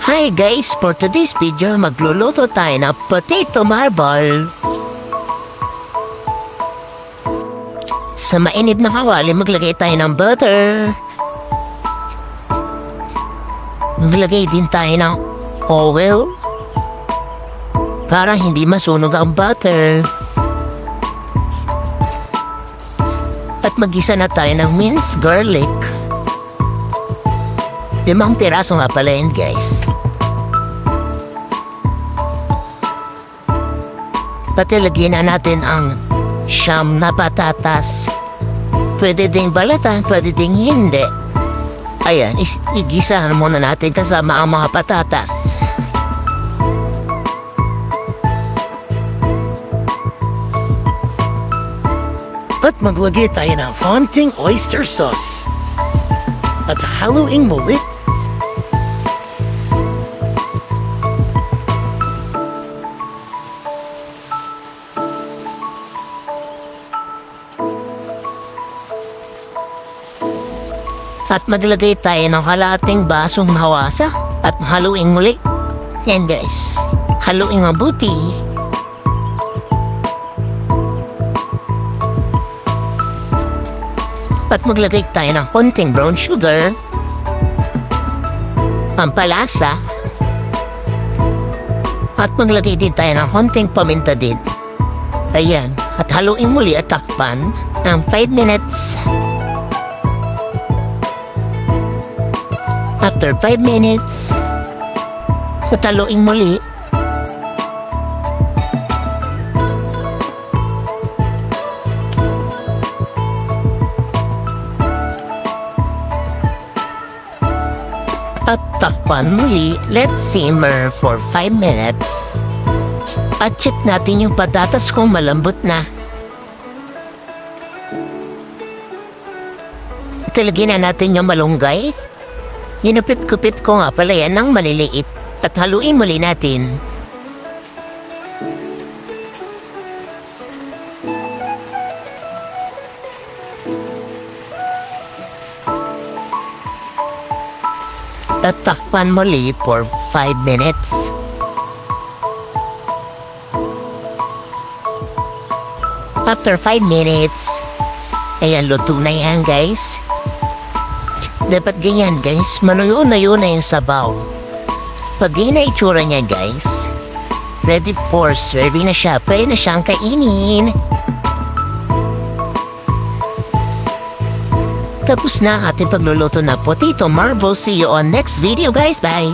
Hi guys, for today's video magluluto tayo ng potato marble. Sa mainit na kawali maglagay tayo ng butter. Maglagay din tayo ng oil para hindi masunog ang butter. At mag-isa na tayo ng minced garlic. 5 piraso nga pala yun, guys. Pati lagyan na natin ang siyam na patatas. Pwede ding balatan, pwede ding hindi. Ayan, igisahan muna natin kasama ang mga patatas. At maglagay tayo ng konting oyster sauce. At haluin muli. At maglagay tayo ng kalating basong mahawasa at haluin muli. Yan guys, haluin mabuti. At maglagay tayo ng konting brown sugar, pampalasa, at maglagay din tayo ng konting paminta din. Ayan, at haluin muli at takpan ng 5 minutes. After 5 minutes, haluin muli. At takpan muli, let's simmer for 5 minutes. At check natin yung patatas kung malambot na. Italagyan na natin yung malunggay. Ginupit-kupit ko nga pala yan ng maliliit at haluin muli natin. At takpan muli for 5 minutes. After 5 minutes, ayan, luto na yan guys. Dapat ganyan guys, manuyo-nayo na yung sabaw. Pag ganyan na itsura niya guys, ready for serving na siya, pwede na siyang kainin. Tapos na ating pagluluto na potato marble. See you on next video guys, bye!